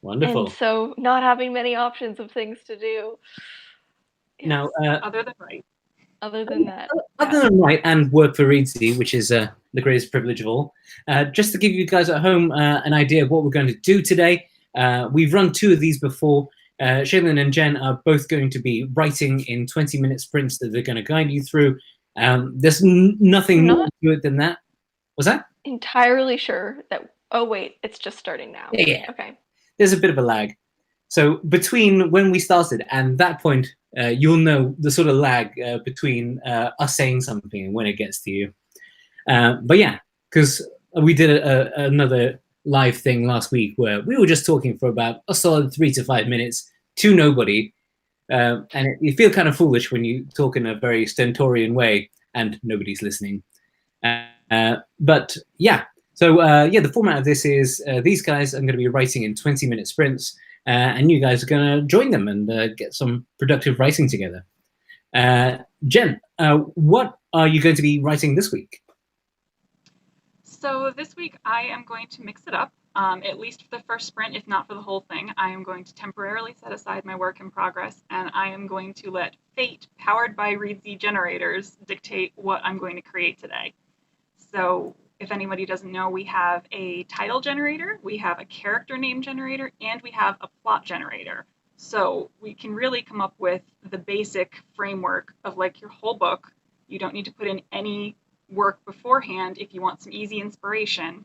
Wonderful. And so not having many options of things to do. Yes. Now, other than write. Other than that. Other than write and work for Reedsy, which is the greatest privilege of all, just to give you guys at home an idea of what we're going to do today, we've run 2 of these before. Shaelin and Jenn are both going to be writing in 20-minute sprints that they're going to guide you through. There's nothing more to it than that. Was that? Entirely sure that, oh wait, it's just starting now. Yeah. Okay. There's a bit of a lag. So between when we started and that point, you'll know the sort of lag between us saying something and when it gets to you. But yeah, because we did another live thing last week where we were just talking for about a solid 3 to 5 minutes to nobody. And you feel kind of foolish when you talk in a very stentorian way and nobody's listening. But yeah, so yeah, the format of this is these guys are going to be writing in 20-minute sprints, and you guys are going to join them and get some productive writing together. Jenn, what are you going to be writing this week? So this week I am going to mix it up, at least for the first sprint, if not for the whole thing. I am going to temporarily set aside my work in progress, and I am going to let fate, powered by Reedsy generators, dictate what I'm going to create today. So if anybody doesn't know, we have a title generator, we have a character name generator, and we have a plot generator. So we can really come up with the basic framework of like your whole book. You don't need to put in any work beforehand if you want some easy inspiration.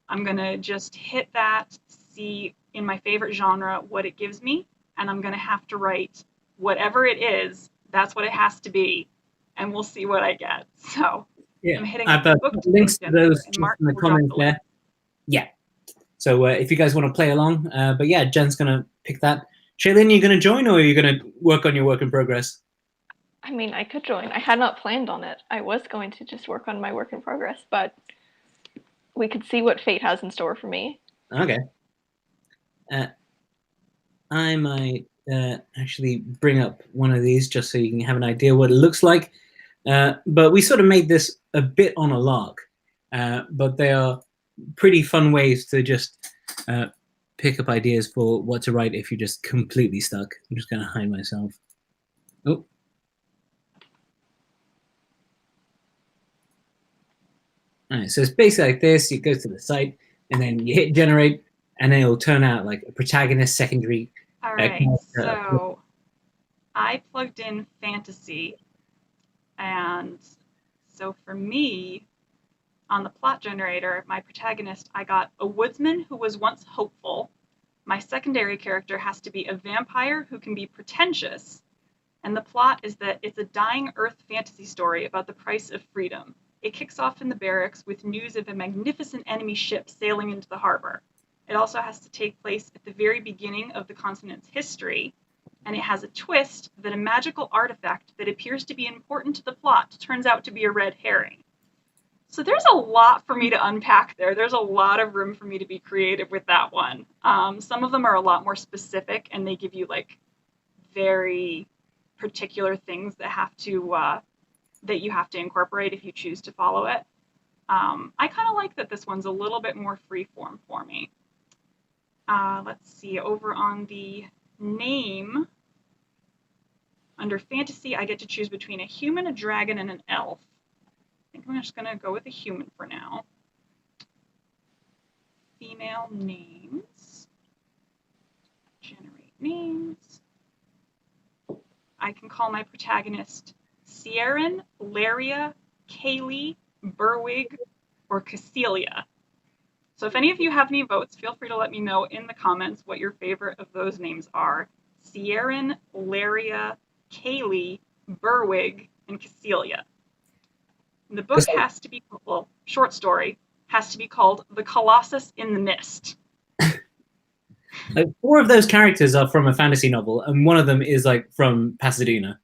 I'm going to just hit that, see in my favorite genre what it gives me, and I'm going to have to write whatever it is, that's what it has to be, and we'll see what I get. So yeah, I'm hitting I've links to those in the comments there. Yeah. So if you guys want to play along, but yeah, Jen's going to pick that. Shaelin, you going to join, or are you going to work on your work in progress? I mean, I could join. I had not planned on it. I was going to just work on my work in progress, but we could see what fate has in store for me. Okay. I might actually bring up one of these just so you can have an idea what it looks like. But we sort of made this a bit on a lark, but they are pretty fun ways to just pick up ideas for what to write if you're just completely stuck. I'm just going to hide myself. Oh. All right, so it's basically like this. You go to the site, and then you hit generate, and then it'll turn out like a protagonist, secondary. All right, so I plugged in fantasy, and so for me, on the plot generator, my protagonist, I got a woodsman who was once hopeful. My secondary character has to be a vampire who can be pretentious, and the plot is that it's a dying Earth fantasy story about the price of freedom. It kicks off in the barracks with news of a magnificent enemy ship sailing into the harbor. It also has to take place at the very beginning of the continent's history, and it has a twist that a magical artifact that appears to be important to the plot turns out to be a red herring. So there's a lot for me to unpack there. There's a lot of room for me to be creative with that one. Some of them are a lot more specific, and they give you like very particular things that have to that you have to incorporate if you choose to follow it. I kind of like that this one's a little bit more freeform for me. Let's see, over on the name, under fantasy, I get to choose between a human, a dragon, and an elf. I think I'm just going to go with a human for now. Female names. Generate names. I can call my protagonist Shaelin, Laria, Kaylee, Berwig, or Cecilia. So if any of you have any votes, feel free to let me know in the comments what your favorite of those names are. Shaelin, Laria, Kaylee, Berwig, and Cecilia. And the book has to be, well, short story, has to be called The Colossus in the Mist. Like 4 of those characters are from a fantasy novel, and one of them is like from Pasadena.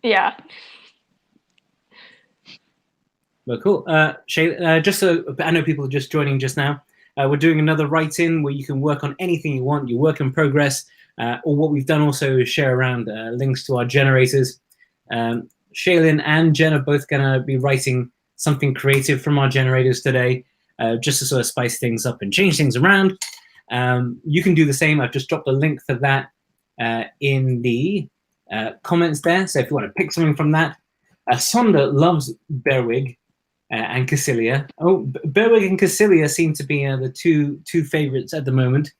Yeah. But cool. Shay, just so I know people are just joining just now, we're doing another write-in where you can work on anything you want, your work in progress, or what we've done also is share around links to our generators. Shaelin and Jenn are both going to be writing something creative from our generators today, just to sort of spice things up and change things around. You can do the same. I've just dropped a link for that in the comments there. So if you want to pick something from that, Sonda loves Berwig and Cassilia. Oh, Berwig and Cassilia seem to be the two favorites at the moment.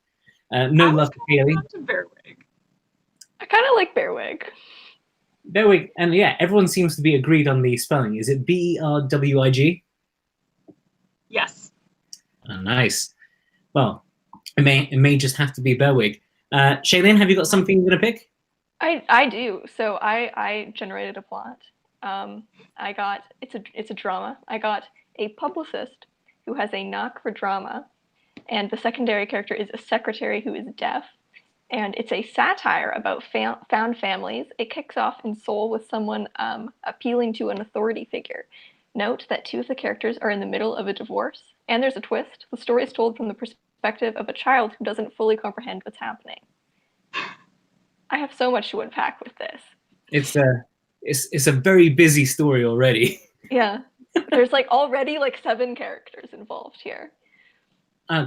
No love for Haley. Berwig. I kind of like Berwig. Berwig, and yeah, everyone seems to be agreed on the spelling. Is it Berwig? Yes. Oh, nice. Well, it may just have to be Berwig. Shaelin, have you got something you're gonna pick? I do. So I generated a plot. I got it's a drama. I got a publicist who has a knock for drama, and the secondary character is a secretary who is deaf, and it's a satire about found families. It kicks off in Seoul with someone appealing to an authority figure. Note that 2 of the characters are in the middle of a divorce, and there's a twist. The story is told from the perspective of a child who doesn't fully comprehend what's happening. I have so much to unpack with this. It's a very busy story already. Yeah, there's already 7 characters involved here.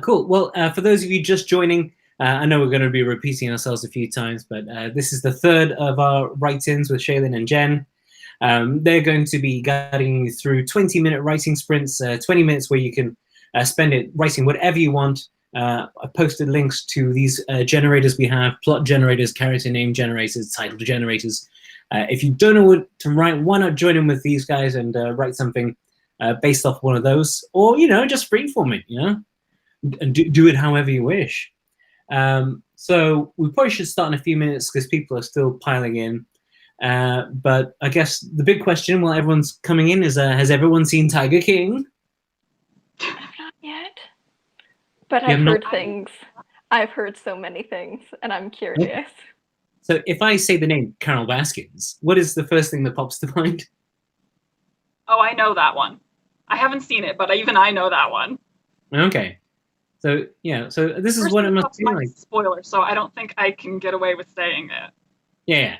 Cool. Well, for those of you just joining, I know we're going to be repeating ourselves a few times, but this is the 3rd of our write-ins with Shaelin and Jenn. They're going to be guiding you through 20-minute writing sprints, 20 minutes where you can spend it writing whatever you want. I posted links to these generators we have: plot generators, character name generators, title generators. If you don't know what to write, why not join in with these guys and write something based off one of those, or just freeform it, and do it however you wish. So we probably should start in a few minutes because people are still piling in. But I guess the big question while everyone's coming in is, has everyone seen Tiger King? Not yet. But I've heard things. I've heard so many things, and I'm curious. So if I say the name Carol Baskins, what is the first thing that pops to mind? Oh, I know that one. I haven't seen it, but even I know that one. Okay. So, so this is what it must be like. Spoiler, so I don't think I can get away with saying it. Yeah.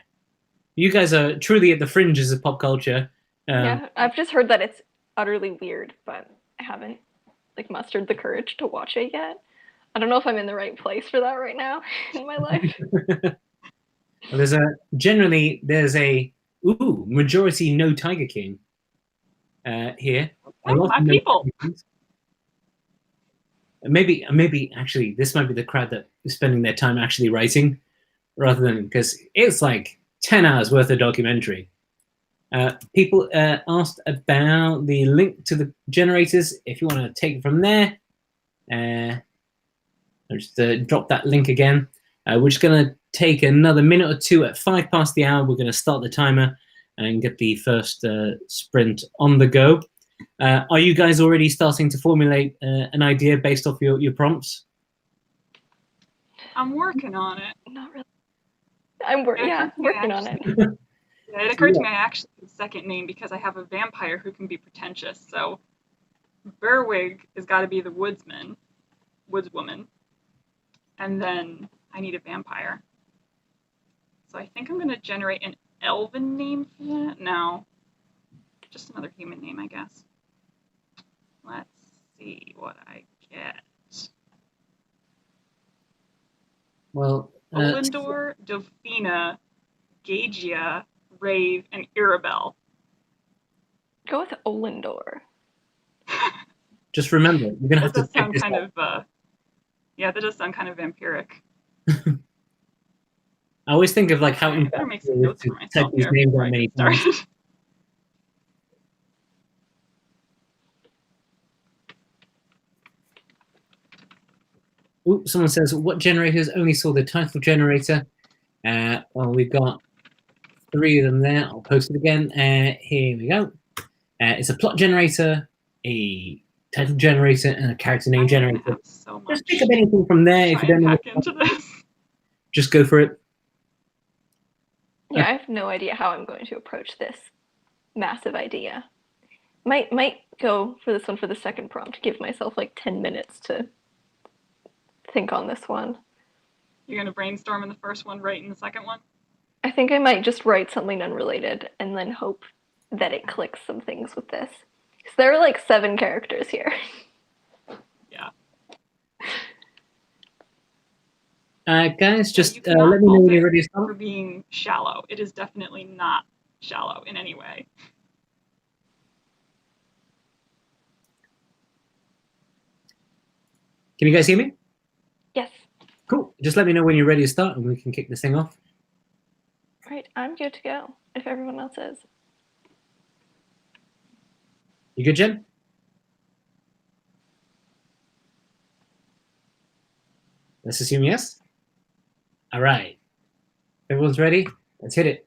You guys are truly at the fringes of pop culture. Yeah, I've just heard that it's utterly weird, but I haven't mustered the courage to watch it yet. I don't know if I'm in the right place for that right now in my life. There's a majority no Tiger King here. Okay, my people. Maybe actually this might be the crowd that is spending their time actually writing, rather than, because it's 10 hours worth of documentary. People asked about the link to the generators. If you want to take it from there, I'll just drop that link again. We're just going to take another minute or two. At 5 past the hour, we're going to start the timer and get the first sprint on the go. Are you guys already starting to formulate an idea based off your prompts? I'm working on it. Not really. I'm working on it. Yeah, it occurred to me I actually have a second name because I have a vampire who can be pretentious. So Berwig has got to be the woodswoman. And then I need a vampire. So I think I'm going to generate an elven name for that. No, just another human name, I guess. Let's see what I get. Well, Olindor, Delphina, Gagia, Rave, and Irabel. Go with Olindor. Just remember, you're gonna have to sound kind of. That does sound kind of vampiric. I always think of how impactful it is to type these names out many times. Ooh, someone says, what generators only saw the title generator? Well, we've got 3 of them there. I'll post it again. Here we go. It's a plot generator, a title generator, and a character name generator. Just pick up anything from there if you don't know. Just go for it. Yeah, I have no idea how I'm going to approach this massive idea. Might go for this one for the second prompt. Give myself 10 minutes to think on this one. You're going to brainstorm in the first one, write in the second one? I think I might just write something unrelated and then hope that it clicks some things with this. Because there are 7 characters here. Yeah. Guys, You just cannot let me know fault when you're it ready to for start. being shallow. It is definitely not shallow in any way. Can you guys hear me? Yes. Cool. Just let me know when you're ready to start, and we can kick this thing off. Right, I'm good to go, if everyone else is. You good, Jen? Let's assume yes. All right. Everyone's ready? Let's hit it.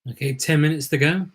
Okay, 10 minutes to go.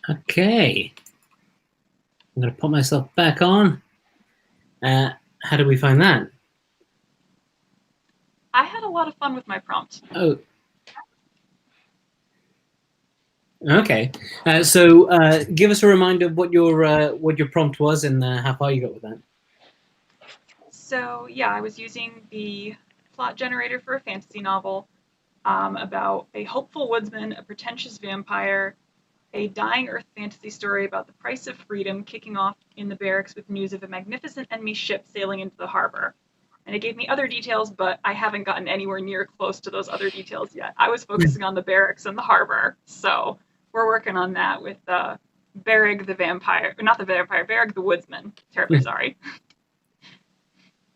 Okay. I'm going to put myself back on. How did we find that? I had a lot of fun with my prompt. Oh. Okay. So give us a reminder of what your prompt was and how far you got with that. So yeah, I was using the plot generator for a fantasy novel about a hopeful woodsman, a pretentious vampire, a dying Earth fantasy story about the price of freedom kicking off in the barracks with news of a magnificent enemy ship sailing into the harbor. And it gave me other details, but I haven't gotten anywhere near close to those other details yet. I was focusing on the barracks and the harbor, so we're working on that with Barrig the vampire, not the vampire, Barrig the woodsman. Terribly sorry.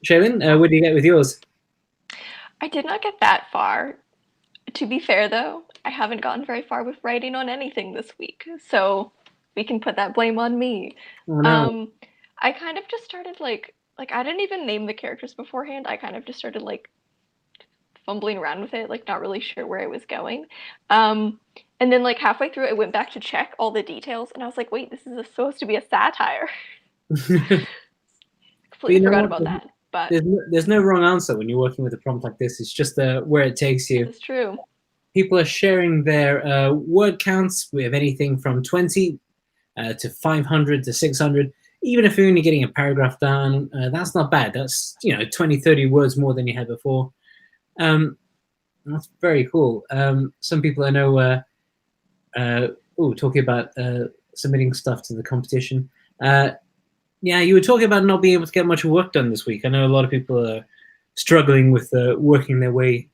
Shaelin, what did you get with yours? I did not get that far. To be fair, though, I haven't gotten very far with writing on anything this week, so we can put that blame on me. Oh, no. I kind of just started like I didn't even name the characters beforehand. I kind of just started like fumbling around with it, like not really sure where I was going. And then like halfway through, I went back to check all the details, and I was like, wait, this is supposed to be a satire. Completely forgot about that. But there's no wrong answer when you're working with a prompt like this. It's just where it takes you. this is true. People are sharing their word counts with anything from 20 to 500 to 600. Even if you're only getting a paragraph down, that's not bad. That's 20, 30 words more than you had before. That's very cool. Some people I know talking about submitting stuff to the competition. Yeah, you were talking about not being able to get much work done this week. I know a lot of people are struggling with working their way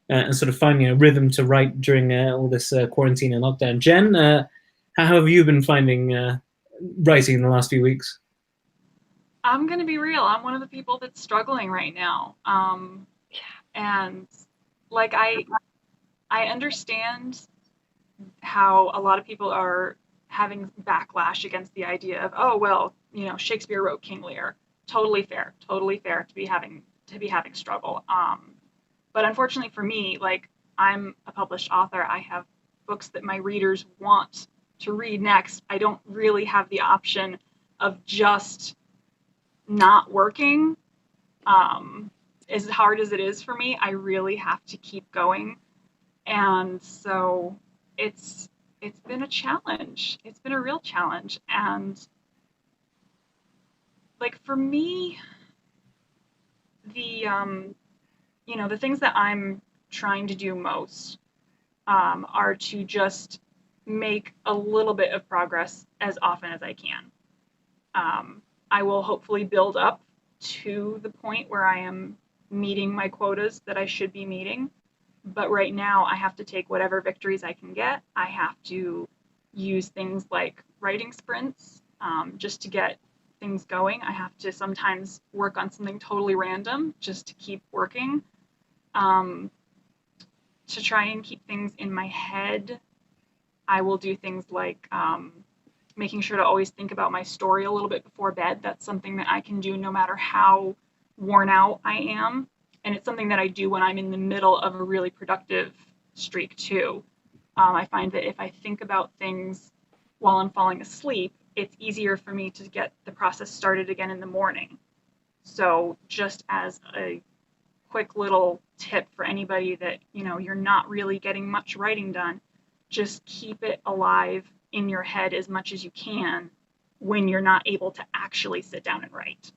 and sort of finding a rhythm to write during all this quarantine and lockdown. Jen, how have you been finding writing in the last few weeks? I'm going to be real. I'm one of the people that's struggling right now. And like I understand how a lot of people are having backlash against the idea of, oh well, Shakespeare wrote King Lear. Totally fair to be having struggle. But unfortunately for me, like I'm a published author, I have books that my readers want to read next. I don't really have the option of just not working. As hard as it is for me, I really have to keep going. And so it's been a challenge. It's been a real challenge. And like for me, the the things that I'm trying to do most are to just make a little bit of progress as often as I can. I will hopefully build up to the point where I am meeting my quotas that I should be meeting. But right now, I have to take whatever victories I can get. I have to use things like writing sprints just to get things going. I have to sometimes work on something totally random just to keep working. To try and keep things in my head, I will do things like making sure to always think about my story a little bit before bed. That's something that I can do no matter how worn out I am. And it's something that I do when I'm in the middle of a really productive streak too. I find that if I think about things while I'm falling asleep, it's easier for me to get the process started again in the morning. So just as a quick little tip for anybody that, you know, you're not really getting much writing done, just keep it alive in your head as much as you can when you're not able to actually sit down and write.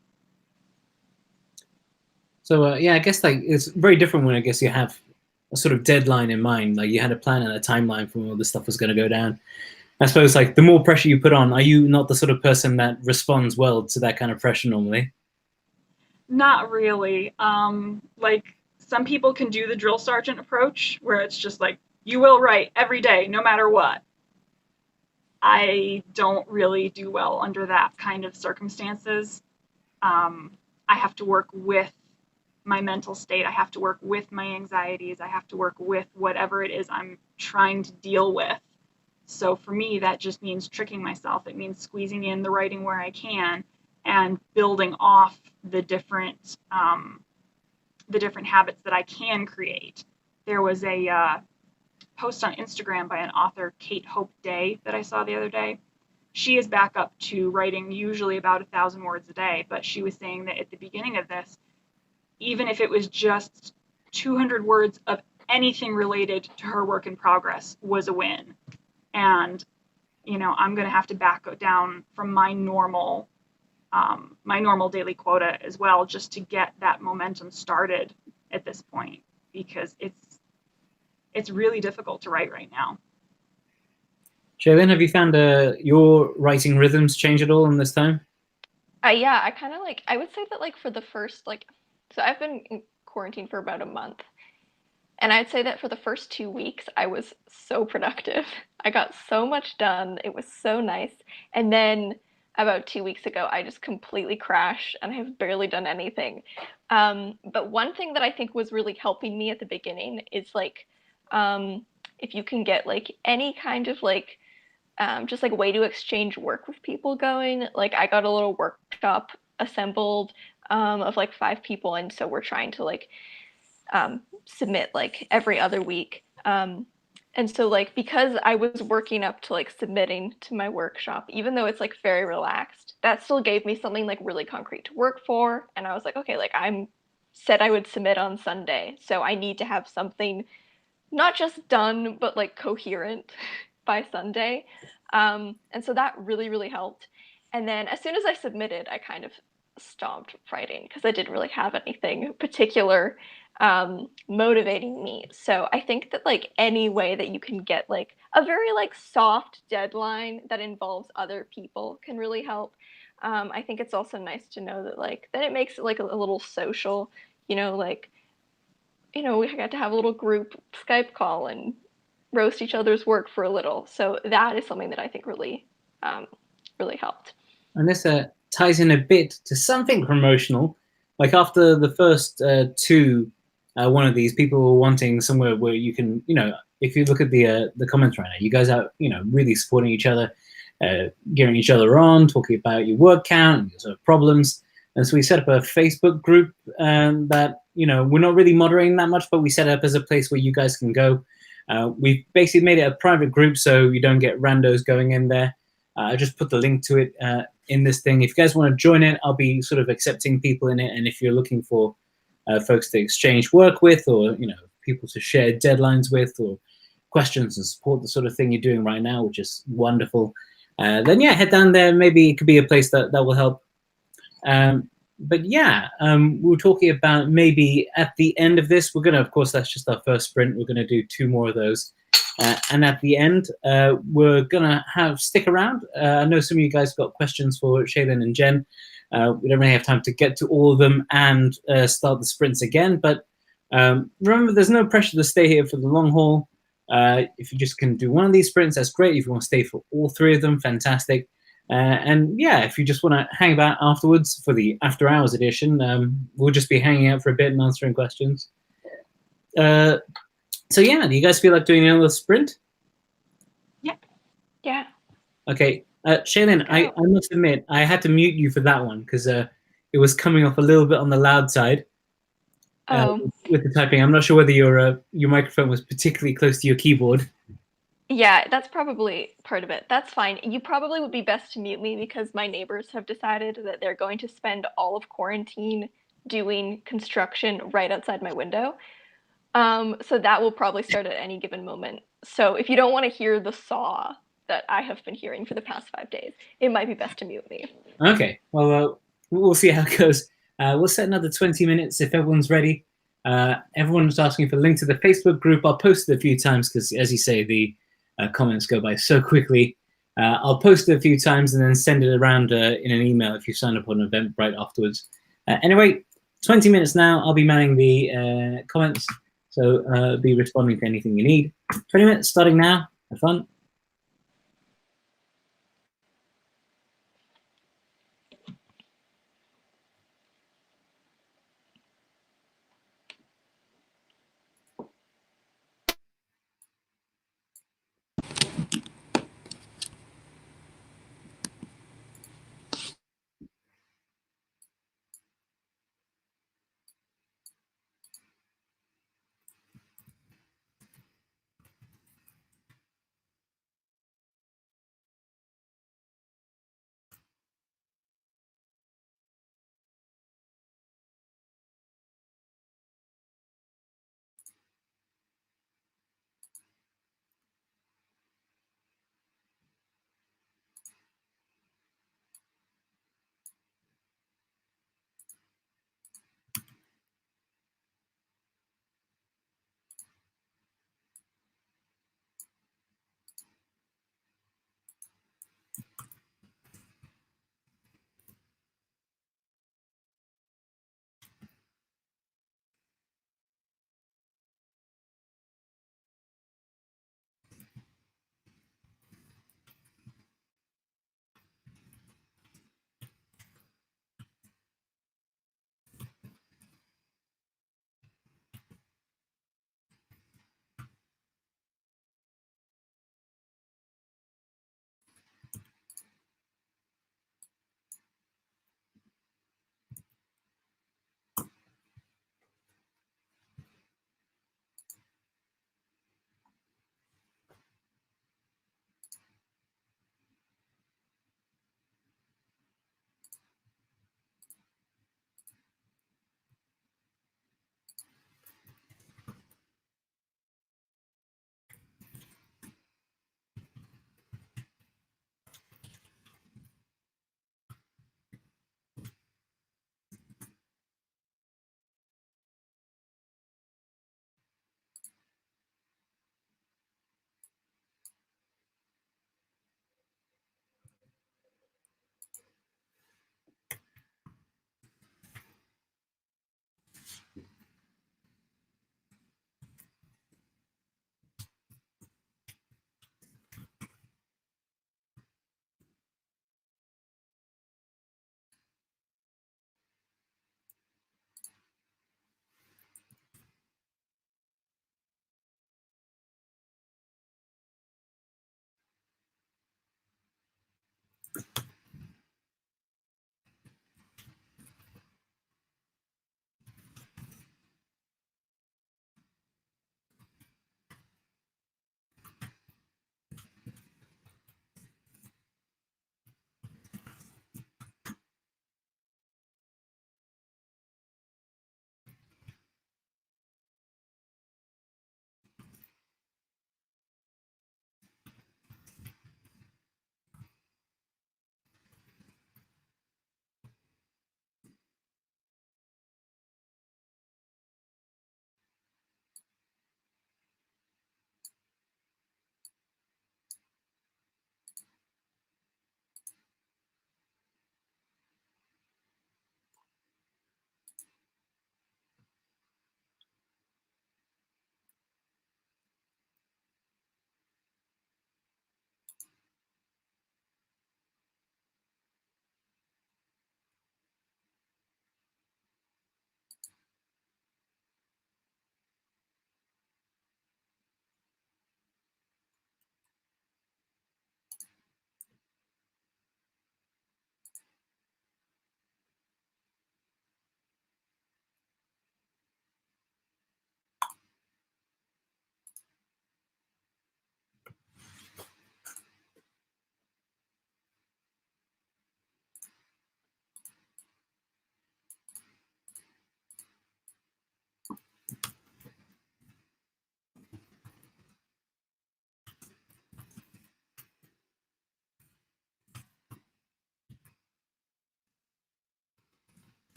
So yeah, I guess like it's very different when I guess you have a sort of deadline in mind. Like you had a plan and a timeline for when all this stuff was going to go down. I suppose like the more pressure you put on, are you not the sort of person that responds well to that kind of pressure normally? Not really. Like some people can do the drill sergeant approach where it's just like, you will write every day, no matter what. I don't really do well under that kind of circumstances. I have to work with my mental state. I have to work with my anxieties. I have to work with whatever it is I'm trying to deal with. So for me, that just means tricking myself. It means squeezing in the writing where I can and building off the different habits that I can create. There was a post on Instagram by an author, Kate Hope Day, that I saw the other day. She is back up to writing usually about 1,000 words a day, but she was saying that at the beginning of this, even if it was just 200 words of anything related to her work in progress was a win. And, you know, I'm going to have to back down from my normal daily quota as well, just to get that momentum started at this point, because it's really difficult to write right now. Shaelin, have you found your writing rhythms change at all in this time? Yeah, I kind of like, I would say that like for the first, like, so I've been in quarantine for about a month. And I'd say that for the first 2 weeks, I was so productive. I got so much done. It was so nice. And then about 2 weeks ago, I just completely crashed and I have barely done anything. But one thing that I think was really helping me at the beginning is like, if you can get like any kind of like, just like way to exchange work with people going. Like I got a little workshop assembled of like 5 people. And so we're trying to like submit like every other week. And so like because I was working up to like submitting to my workshop, even though it's like very relaxed, that still gave me something like really concrete to work for. And I was like, okay, like I'm said I would submit on Sunday, so I need to have something not just done but like coherent by Sunday. And so that really, really helped. And then as soon as I submitted, I kind of stopped writing because I didn't really have anything particular motivating me. So I think that like any way that you can get like a very like soft deadline that involves other people can really help. I think it's also nice to know that like then it makes it like a little social, like we got to have a little group Skype call and roast each other's work for a little. So that is something that I think really really helped. And this ties in a bit to something promotional. Like after the first 2 one of these, people were wanting somewhere where you can, if you look at the comments right now, you guys are, really supporting each other, gearing each other on, talking about your word count, your sort of problems. And so we set up a Facebook group that, we're not really moderating that much, but we set it up as a place where you guys can go. We've basically made it a private group so you don't get randos going in there. I just put the link to it in this thing. If you guys want to join it, I'll be sort of accepting people in it. And if you're looking for folks to exchange work with, or people to share deadlines with, or questions and support the sort of thing you're doing right now, which is wonderful, then yeah, head down there. Maybe it could be a place that will help. But yeah, we were talking about maybe at the end of this, we're gonna, of course, that's just our first sprint. We're gonna do 2 more of those. And at the end, we're gonna stick around. I know some of you guys got questions for Shaelin and Jenn. We don't really have time to get to all of them and start the sprints again. But remember, there's no pressure to stay here for the long haul. If you just can do one of these sprints, that's great. If you want to stay for all three of them, fantastic. And yeah, if you just want to hang about afterwards for the after hours edition, we'll just be hanging out for a bit and answering questions. So yeah, do you guys feel like doing another sprint? Yeah. Okay, Shaelin, I must admit, I had to mute you for that one because it was coming off a little bit on the loud side with the typing. I'm not sure whether your microphone was particularly close to your keyboard. Yeah, that's probably part of it. That's fine. You probably would be best to mute me because my neighbors have decided that they're going to spend all of quarantine doing construction right outside my window. So that will probably start at any given moment. So if you don't want to hear the saw that I have been hearing for the past 5 days, it might be best to mute me. Okay, well, we'll see how it goes. We'll set another 20 minutes if everyone's ready. Everyone's asking for a link to the Facebook group. I'll post it a few times because, as you say, the comments go by so quickly. I'll post it a few times and then send it around in an email if you sign up on Eventbrite afterwards. Anyway, 20 minutes now. I'll be manning the comments, so be responding to anything you need. 20 minutes starting now. Have fun.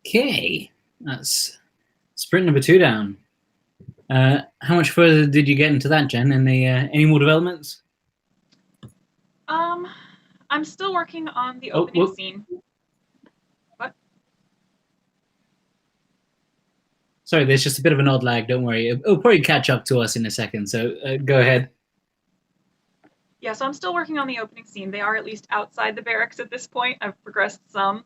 Okay, that's sprint number 2 down. How much further did you get into that, Jen? Any more developments? I'm still working on the opening scene. What? Sorry, there's just a bit of an odd lag. Don't worry. It'll probably catch up to us in a second. So go ahead. Yeah, so I'm still working on the opening scene. They are at least outside the barracks at this point. I've progressed some.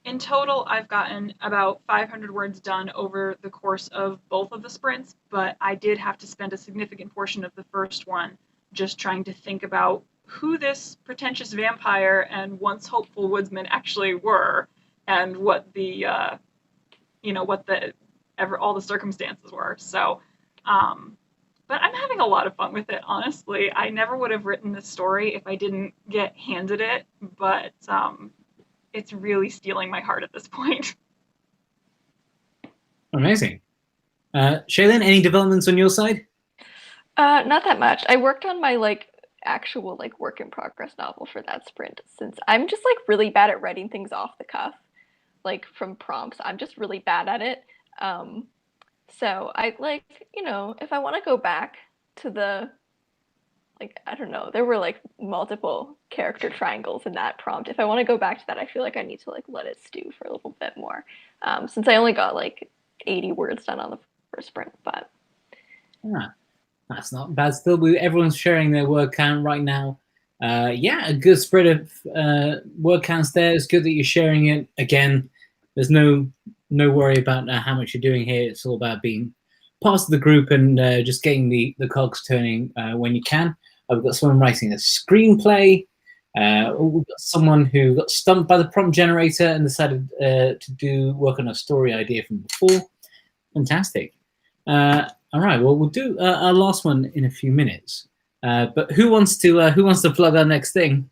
In total, I've gotten about 500 words done over the course of both of the sprints, but I did have to spend a significant portion of the first one just trying to think about who this pretentious vampire and once hopeful woodsman actually were, and what the all the circumstances were. So, but I'm having a lot of fun with it, honestly. I never would have written this story if I didn't get handed it, but it's really stealing my heart at this point. Amazing. Shaelin, any developments on your side? Not that much. I worked on my actual work in progress novel for that sprint, since I'm just really bad at writing things off the cuff, from prompts. I'm just really bad at it. So I if I want to go back to the I don't know, there were multiple character triangles in that prompt. If I want to go back to that, I feel like I need to let it stew for a little bit more, since I only got 80 words done on the first sprint. But that's not bad. Still, everyone's sharing their word count right now. Yeah, a good spread of word counts there. It's good that you're sharing it. Again, there's no worry about how much you're doing here. It's all about being part of the group and just getting the cogs turning when you can. We've got someone writing a screenplay. We've got someone who got stumped by the prompt generator and decided to work on a story idea from before. Fantastic. All right. Well, we'll do our last one in a few minutes. But who wants to plug our next thing?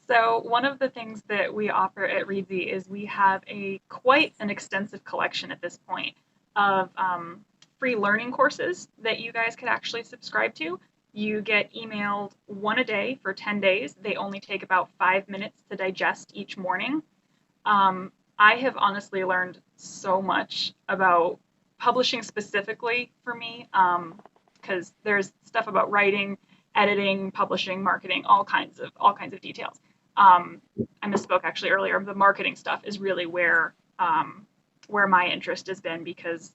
So one of the things that we offer at Reedsy is we have quite an extensive collection at this point of free learning courses that you guys could actually subscribe to. You get emailed one a day for 10 days. They only take about 5 minutes to digest each morning. I have honestly learned so much about publishing specifically for me, because there's stuff about writing, editing, publishing, marketing, all kinds of details. I misspoke actually earlier. The marketing stuff is really where my interest has been, because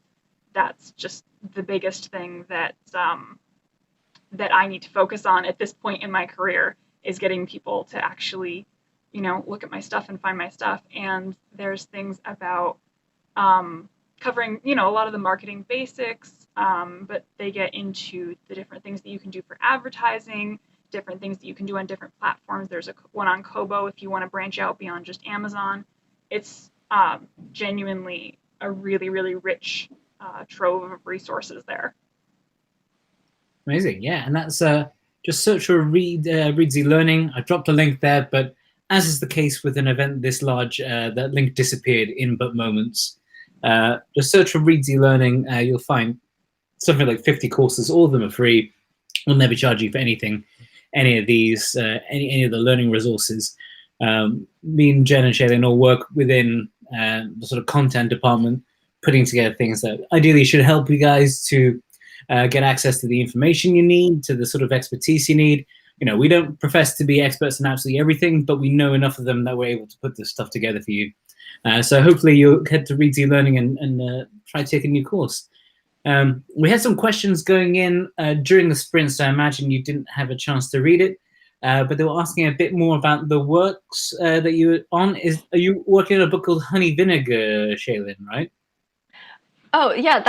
that's just the biggest thing that I need to focus on at this point in my career, is getting people to actually, look at my stuff and find my stuff. And there's things about covering, a lot of the marketing basics, but they get into the different things that you can do for advertising, different things that you can do on different platforms. There's one on Kobo if you want to branch out beyond just Amazon. It's genuinely a really, really rich trove of resources there. Amazing, yeah, and that's just search for Reedsy Learning. I dropped a link there, but as is the case with an event this large, that link disappeared in but moments. Just search for Reedsy Learning. You'll find something like 50 courses. All of them are free. We'll never charge you for anything, any of these, any of the learning resources. Me and Jen and Shaelin all work within the sort of content department, putting together things that ideally should help you guys to get access to the information you need, to the sort of expertise you need. We don't profess to be experts in absolutely everything, but we know enough of them that we're able to put this stuff together for you. So hopefully you'll head to Reedsy Learning and try to take a new course. We had some questions going in during the sprint, so I imagine you didn't have a chance to read it, but they were asking a bit more about the works that you were on. Are you working on a book called Honey Vinegar, Shaelin, right? Oh, yeah,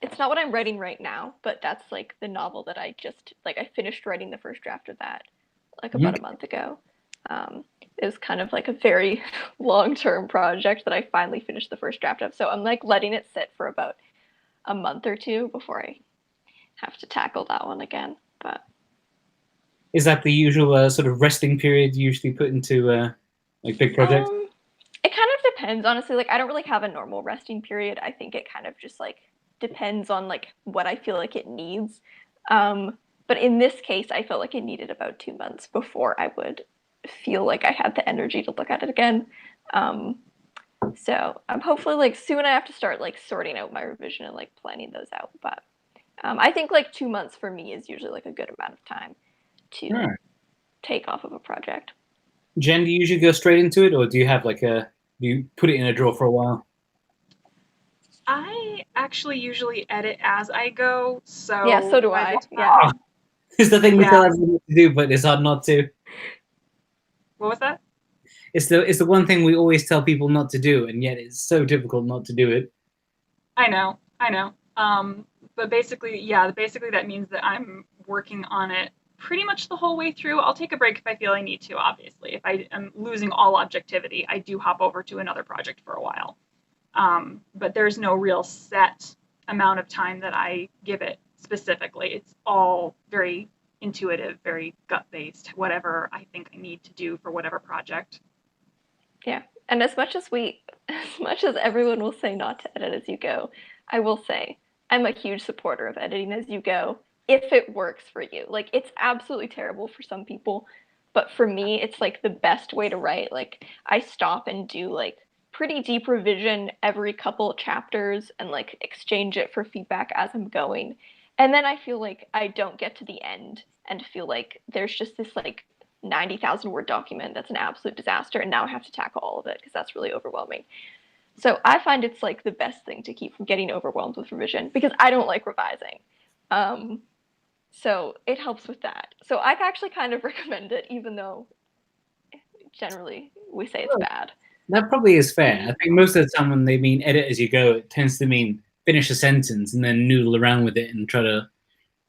it's not what I'm writing right now, but that's the novel that I just, I finished writing the first draft of that, about a month ago. It was kind of a very long-term project that I finally finished the first draft of. So I'm letting it sit for about a month or two before I have to tackle that one again. But is that the usual sort of resting period you usually put into big projects? It kind of depends, honestly. I don't really have a normal resting period. I think it kind of just depends on what I feel like it needs. But in this case, I felt like it needed about 2 months before I would feel like I had the energy to look at it again. So I'm hopefully like soon I have to start like sorting out my revision and like planning those out. But I think like 2 months for me is usually like a good amount of time to take off of a project. Jen, do you usually go straight into it, or do you have like do you put it in a drawer for a while? I actually usually edit as I go, so Yeah, so do by I. the Yeah. time, It's the thing we yeah. tell everyone to do, but it's hard not to. What was that? It's the one thing we always tell people not to do, and yet it's so difficult not to do it. I know. But basically that means that I'm working on it pretty much the whole way through. I'll take a break if I feel I need to, obviously. If I am losing all objectivity, I do hop over to another project for a while. But there's no real set amount of time that I give it specifically. It's all very intuitive, very gut-based, whatever I think I need to do for whatever project. Yeah. And as much as everyone will say not to edit as you go, I will say I'm a huge supporter of editing as you go if it works for you. Like it's absolutely terrible for some people, but for me it's like the best way to write. Like I stop and do like pretty deep revision every couple of chapters and like exchange it for feedback as I'm going. And then I feel like I don't get to the end and feel like there's just this like 90,000 word document that's an absolute disaster, and now I have to tackle all of it because that's really overwhelming. So I find it's like the best thing to keep from getting overwhelmed with revision because I don't like revising. So it helps with that. So I actually kind of recommend it, even though generally we say it's bad. That probably is fair. I think most of the time when they mean edit as you go, it tends to mean finish a sentence and then noodle around with it and try to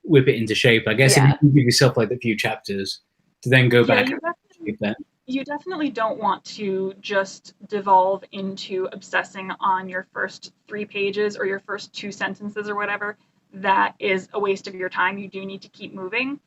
whip it into shape. I guess if you can give yourself like a few chapters to then go back and shape that. You definitely don't want to just devolve into obsessing on your first 3 pages or your first 2 sentences or whatever. That is a waste of your time. You do need to keep moving.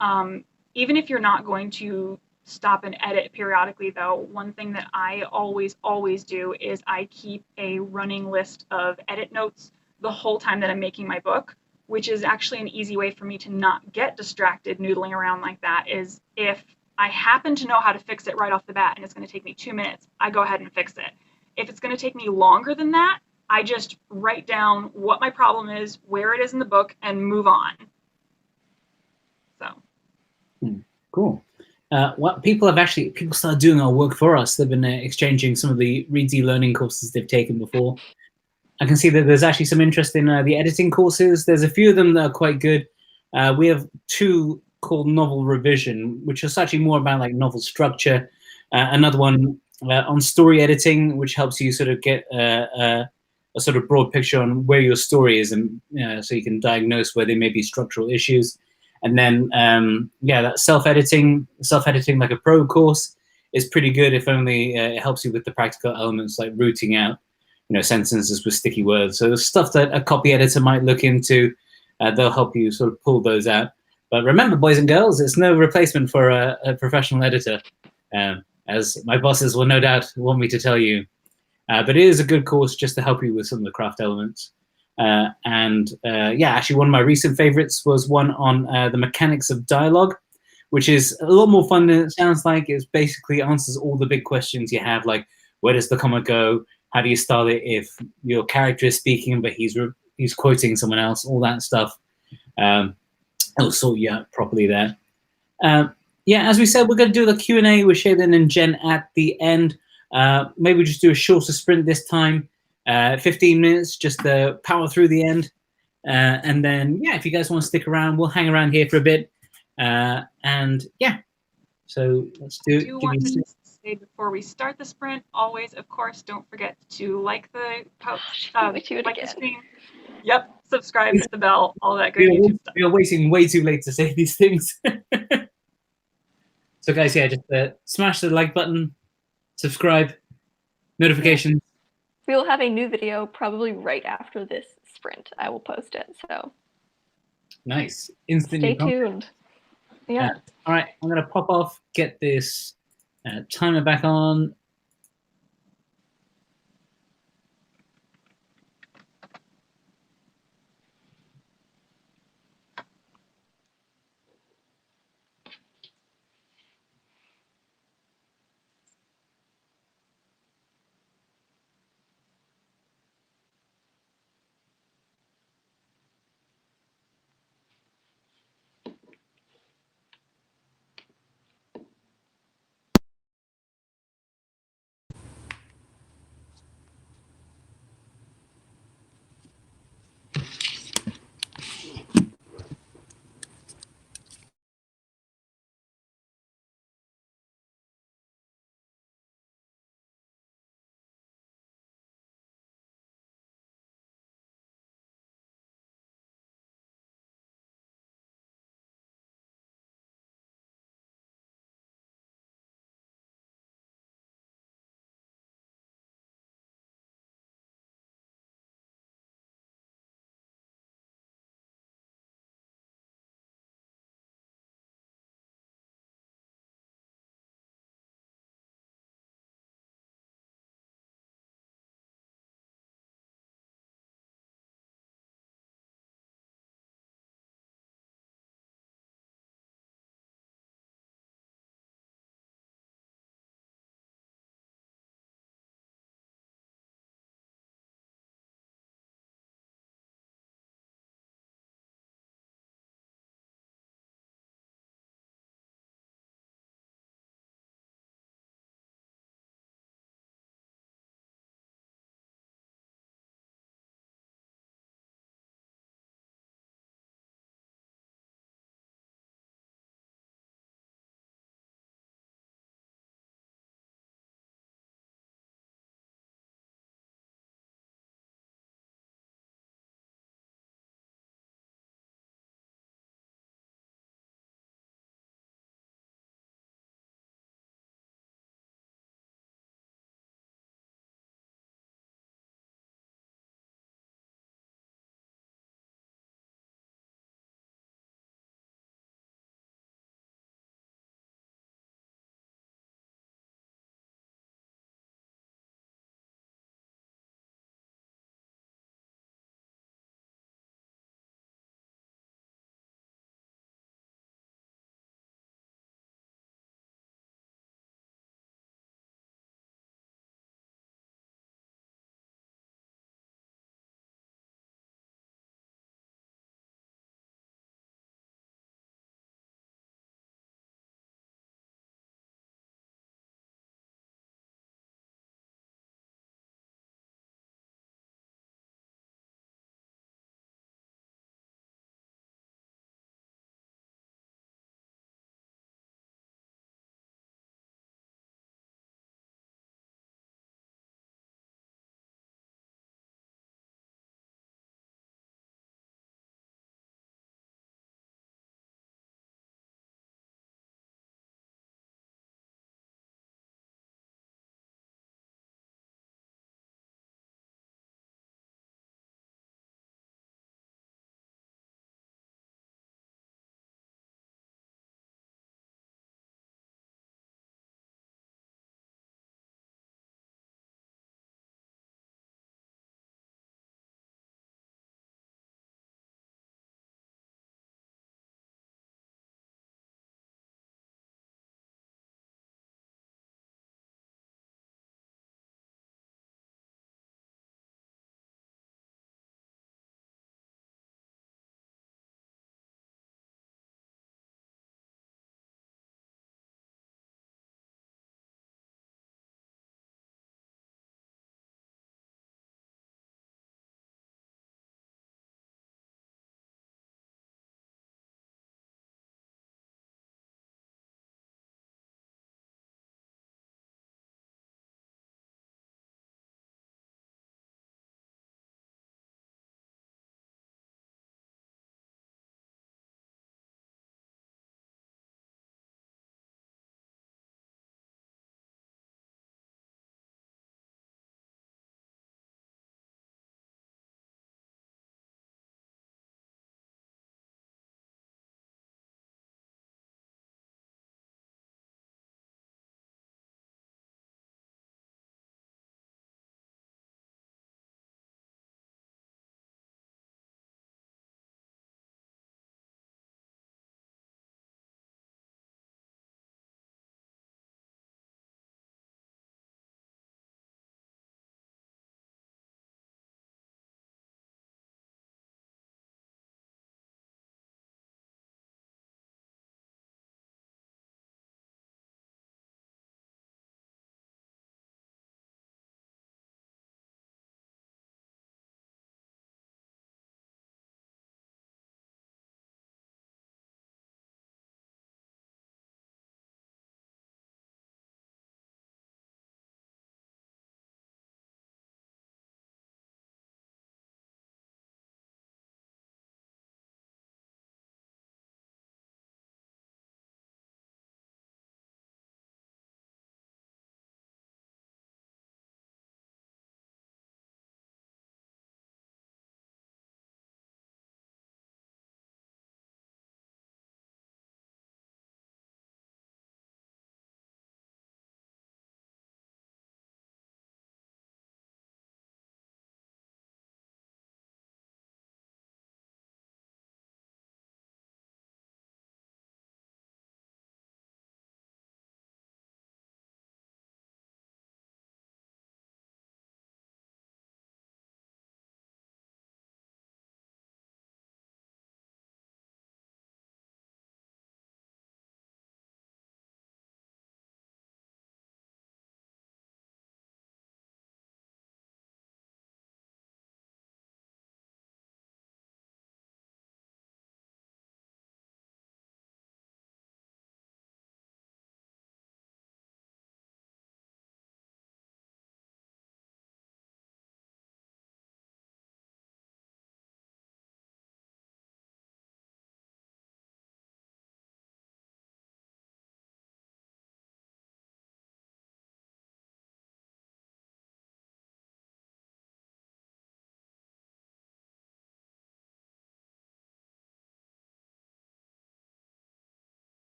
Even if you're not going to stop and edit periodically, though, one thing that I always do is I keep a running list of edit notes the whole time that I'm making my book, which is actually an easy way for me to not get distracted noodling around like that. Is if I happen to know how to fix it right off the bat and it's going to take me 2 minutes, I go ahead and fix it. If it's going to take me longer than that, I just write down what my problem is, where it is in the book, and move on. So. Cool. Well, people started doing our work for us. They've been exchanging some of the Reedsy learning courses they've taken before. I can see that there's actually some interest in the editing courses. There's a few of them that are quite good. We have 2 called Novel Revision, which is actually more about like novel structure. Another one on story editing, which helps you sort of get a sort of broad picture on where your story is, and so you can diagnose where there may be structural issues. And then that self-editing like a pro course is pretty good, if only it helps you with the practical elements like rooting out sentences with sticky words. So the stuff that a copy editor might look into, they'll help you sort of pull those out. But remember, boys and girls, it's no replacement for a professional editor, as my bosses will no doubt want me to tell you. But it is a good course just to help you with some of the craft elements. Actually, one of my recent favorites was one on the mechanics of dialogue, which is a lot more fun than it sounds like. It basically answers all the big questions you have, like where does the comma go? How do you style it if your character is speaking but he's quoting someone else? All that stuff. It'll sort you out properly there. As we said, we're going to do the Q&A with Shaelin and Jenn at the end. Maybe just do a shorter sprint this time. 15 minutes, just to power through the end. And then, if you guys want to stick around, we'll hang around here for a bit. So let's do it. I do want to say before we start the sprint, always, of course, don't forget to like the post, like the stream. Yep, subscribe, hit the bell, all that good YouTube stuff. We're waiting way too late to say these things. So guys, just smash the like button, subscribe, notifications. We will have a new video probably right after this sprint. I will post it. So nice. Instantly. Stay tuned. Yeah. All right, I'm going to pop off, get this timer back on.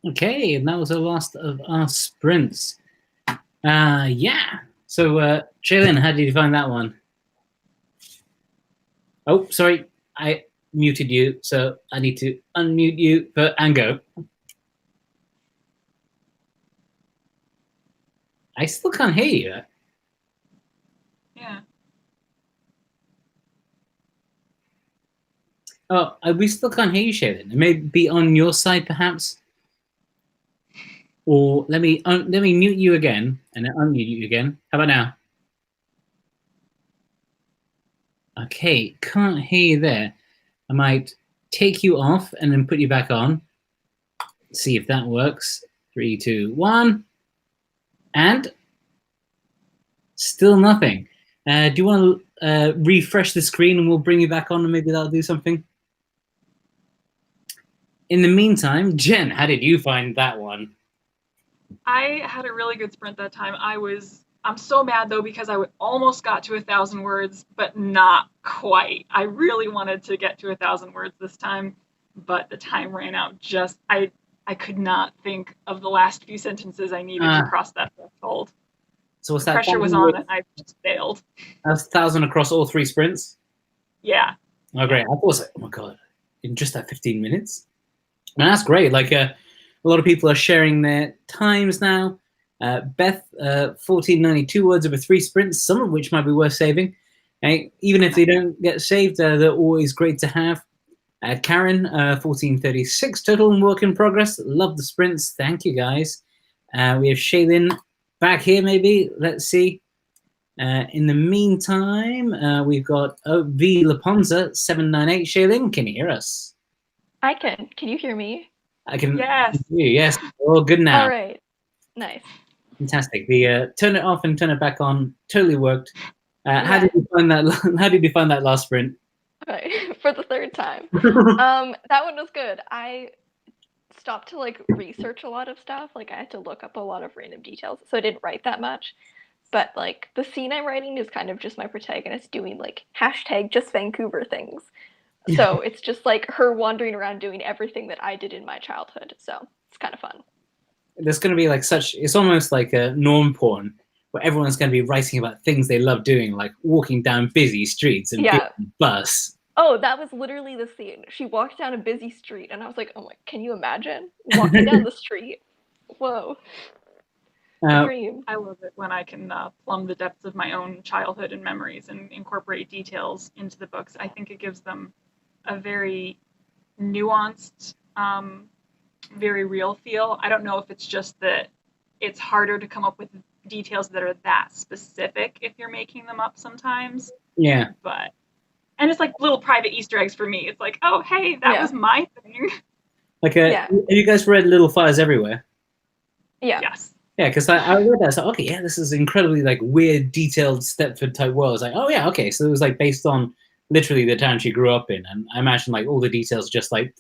Okay, and that was the last of our sprints. Yeah. So, Shaelin, how did you find that one? Oh, sorry, I muted you, so I need to unmute you, and go. I still can't hear you. Yeah. Oh, we still can't hear you, Shaelin. It may be on your side, perhaps. Or let me mute you again and then unmute you again. How about now? Okay, can't hear you there. I might take you off and then put you back on. See if that works. 3, 2, 1. And still nothing. Do you want to refresh the screen and we'll bring you back on and maybe that'll do something? In the meantime, Jen, how did you find that one? I had a really good sprint that time. I'm so mad though because I almost got to 1,000 words, but not quite. I really wanted to get to 1,000 words this time, but the time ran out. I could not think of the last few sentences I needed to cross that threshold. So what's the that? Pressure was on and I just failed. That's 1,000 across all 3 sprints? Yeah. Oh, great. I thought it was like, oh my God, in just that 15 minutes? And that's great. Like a lot of people are sharing their times now. Beth, 1492 words over 3 sprints, some of which might be worth saving. Even if they don't get saved, they're always great to have. Karen, 1436 total and work in progress. Love the sprints. Thank you, guys. We have Shaelin back here, maybe. Let's see. In the meantime, we've got V. Laponza, 798. Shaelin, can you hear us? I can. Can you hear me? I can. Yes. Yes. All good now. All right. Nice. Fantastic. The turn it off and turn it back on totally worked. Yeah. How did you find that? How did you find that last sprint? Okay, for the 3rd time. That one was good. I stopped to like research a lot of stuff. Like I had to look up a lot of random details, so I didn't write that much. But like the scene I'm writing is kind of just my protagonist doing like #just Vancouver things. So it's just like her wandering around doing everything that I did in my childhood. So it's kind of fun. There's going to be like it's almost like a norm porn where everyone's going to be writing about things they love doing, like walking down busy streets and Yeah. bus. Oh, that was literally the scene. She walked down a busy street, and I was like, oh my, can you imagine? Walking down the street? Whoa. Dream. I love it when I can plumb the depths of my own childhood and memories and incorporate details into the books. I think it gives them a very nuanced, very real feel. I don't know if it's just that it's harder to come up with details that are that specific if you're making them up sometimes. Yeah. And it's like little private Easter eggs for me. It's like, oh, hey, that was my thing. Like, have you guys read Little Fires Everywhere? Yeah. Yes. Yeah, because I read that. So okay, yeah, this is incredibly like weird, detailed Stepford type world. I was like, oh yeah, okay. So it was like based on literally the town she grew up in, and I imagine like all the details just like,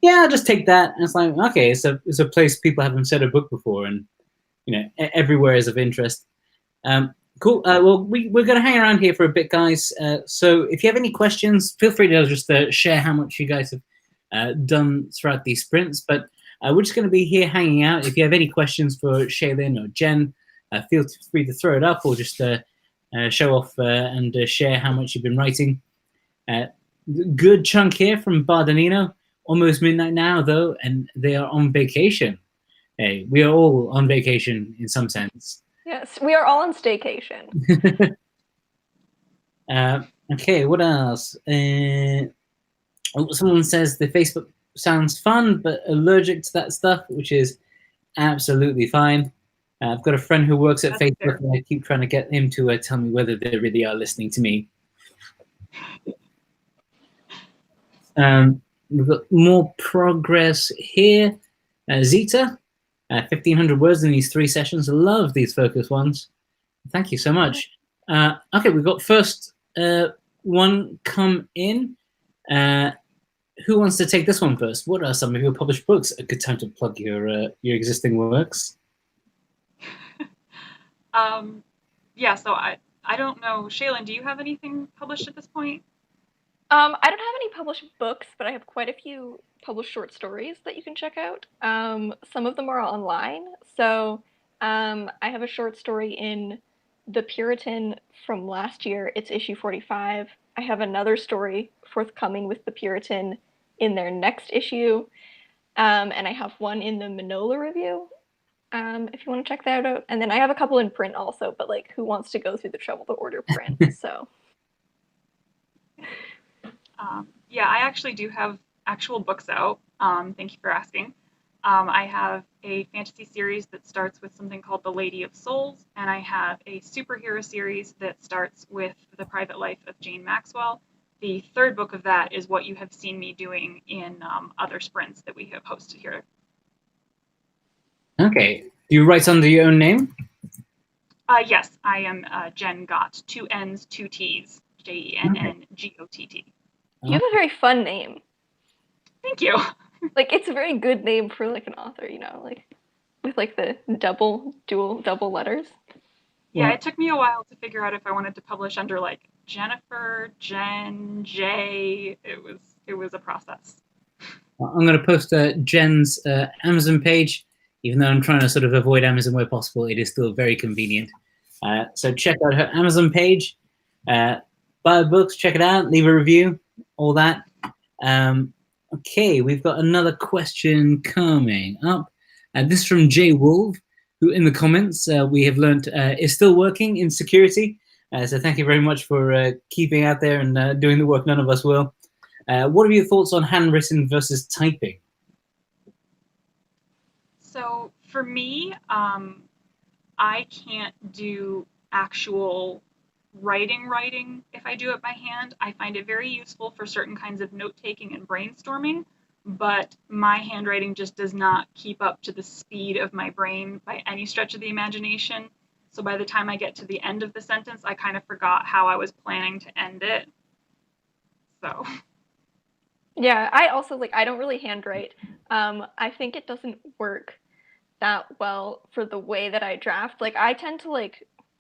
yeah, I'll just take that. And it's like, okay, it's a place people haven't said a book before, and you know, everywhere is of interest. Cool. Well, we're going to hang around here for a bit, guys. So if you have any questions, feel free to just share how much you guys have done throughout these sprints. But we're just going to be here hanging out. If you have any questions for Shaelin or Jen, feel free to throw it up or just show off and share how much you've been writing. Good chunk here from Bardanino. Almost midnight now, though, and they are on vacation. Hey, we are all on vacation in some sense. Yes, we are all on staycation. Okay, what else? Someone says the Facebook sounds fun, but allergic to that stuff, which is absolutely fine. I've got a friend who works at Facebook, and I keep trying to get him to tell me whether they really are listening to me. We've got more progress here. Zeta, 1,500 words in these 3 sessions. Love these focus ones. Thank you so much. Okay, we've got first one come in. Who wants to take this one first? What are some of your published books? A good time to plug your existing works. Yeah, so I don't know. Shaelin, do you have anything published at this point? I don't have any published books, but I have quite a few published short stories that you can check out. Some of them are online. So I have a short story in The Puritan from last year. It's issue 45. I have another story forthcoming with The Puritan in their next issue. And I have one in the Manola Review, if you want to check that out. And then I have a couple in print also, but like, who wants to go through the trouble to order print? So... Yeah, I actually do have actual books out. Thank you for asking. I have a fantasy series that starts with something called The Lady of Souls, and I have a superhero series that starts with The Private Life of Jane Maxwell. The third book of that is what you have seen me doing in other sprints that we have hosted here. Okay. Do you write under your own name? Yes, I am Jenn Gott. 2 N's, 2 T's. JENNGOTT. You have a very fun name. Thank you. Like, it's a very good name for like an author, you know, like with like the double letters. Yeah, it took me a while to figure out if I wanted to publish under like Jennifer, Jen, Jay. It was a process. I'm going to post Jen's Amazon page. Even though I'm trying to sort of avoid Amazon where possible, it is still very convenient. So check out her Amazon page. Buy her books, check it out, leave a review, all that. Okay, we've got another question coming up. This is from Jay Wolf, who in the comments we have learned is still working in security. So thank you very much for keeping out there and doing the work none of us will. What are your thoughts on handwritten versus typing? So for me, I can't do actual writing if I do it by hand. I find it very useful for certain kinds of note-taking and brainstorming, but my handwriting just does not keep up to the speed of my brain by any stretch of the imagination. So by the time I get to the end of the sentence, I kind of forgot how I was planning to end it. So... Yeah, I also I don't really handwrite. I think it doesn't work that well for the way that I draft. Like I tend to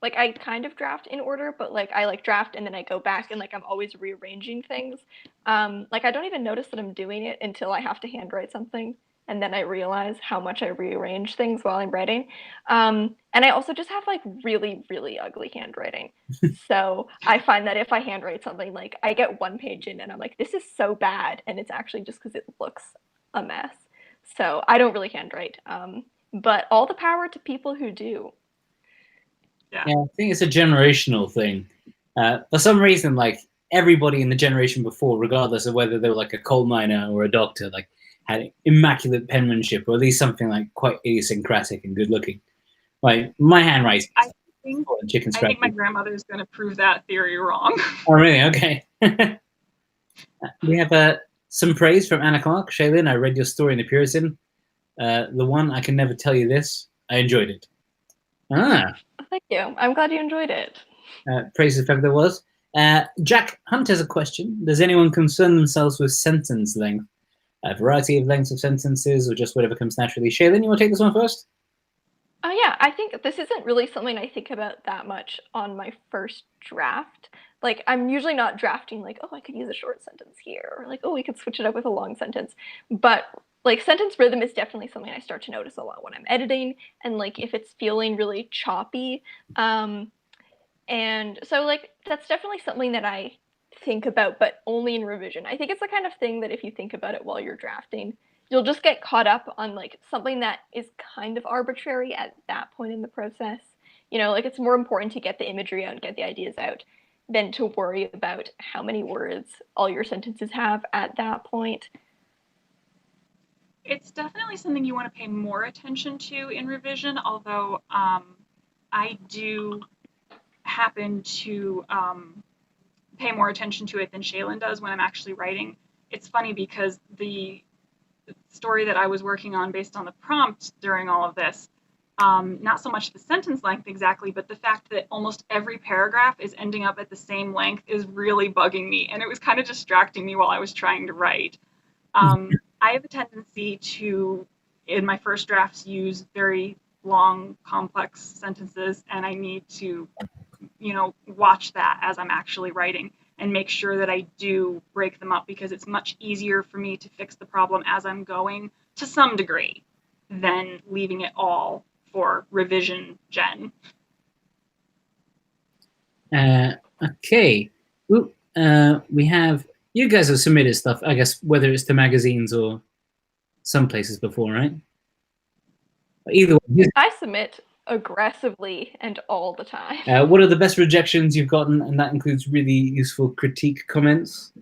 I kind of draft in order, but I draft and then I go back and I'm always rearranging things. I don't even notice that I'm doing it until I have to handwrite something, and then I realize how much I rearrange things while I'm writing. And I also just have really, really ugly handwriting. So I find that if I handwrite something, I get one page in and I'm like, this is so bad, and it's actually just because it looks a mess. So I don't really handwrite. But all the power to people who do. Yeah, I think it's a generational thing. For some reason, everybody in the generation before, regardless of whether they were a coal miner or a doctor, had immaculate penmanship, or at least something quite idiosyncratic and good looking. My handwriting. I think my grandmother is going to prove that theory wrong. Oh, really? Okay. We have some praise from Anna Clark. Shaelin, I read your story in the Puritan. The one, I Can Never Tell You This. I enjoyed it. Thank you. I'm glad you enjoyed it. Praise if ever there was. Jack Hunt has a question. Does anyone concern themselves with sentence length? A variety of lengths of sentences, or just whatever comes naturally? Shaelin, you want to take this one first? Yeah, I think this isn't really something I think about that much on my first draft. I'm usually not drafting oh, I could use a short sentence here, or oh, we could switch it up with a long sentence. But sentence rhythm is definitely something I start to notice a lot when I'm editing, and if it's feeling really choppy. And so that's definitely something that I think about, but only in revision. I think it's the kind of thing that if you think about it while you're drafting, you'll just get caught up on something that is kind of arbitrary at that point in the process. You know, it's more important to get the imagery out and get the ideas out than to worry about how many words all your sentences have at that point. It's definitely something you want to pay more attention to in revision, although I do happen to pay more attention to it than Shaelin does when I'm actually writing. It's funny because the story that I was working on based on the prompt during all of this, not so much the sentence length exactly, but the fact that almost every paragraph is ending up at the same length is really bugging me, and it was kind of distracting me while I was trying to write. I have a tendency to, in my first drafts, use very long, complex sentences, and I need to, watch that as I'm actually writing and make sure that I do break them up, because it's much easier for me to fix the problem as I'm going to some degree than leaving it all for revision Jen. Okay. We have, you guys have submitted stuff, I guess, whether it's to magazines or some places before, right? Either way. I submit aggressively and all the time. What are the best rejections you've gotten? And that includes really useful critique comments.